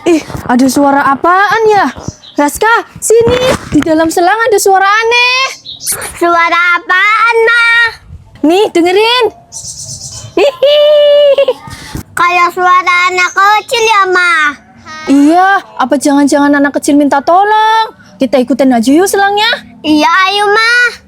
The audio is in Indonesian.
Ih, ada suara apaan ya? Raska, sini. Di dalam selang ada suara aneh. Suara apaan, Ma? Nih, dengerin. Kayak suara anak kecil ya, Ma? Iya, apa jangan-jangan anak kecil minta tolong? Kita ikutin aja yuk selangnya. Iya, ayo, Ma.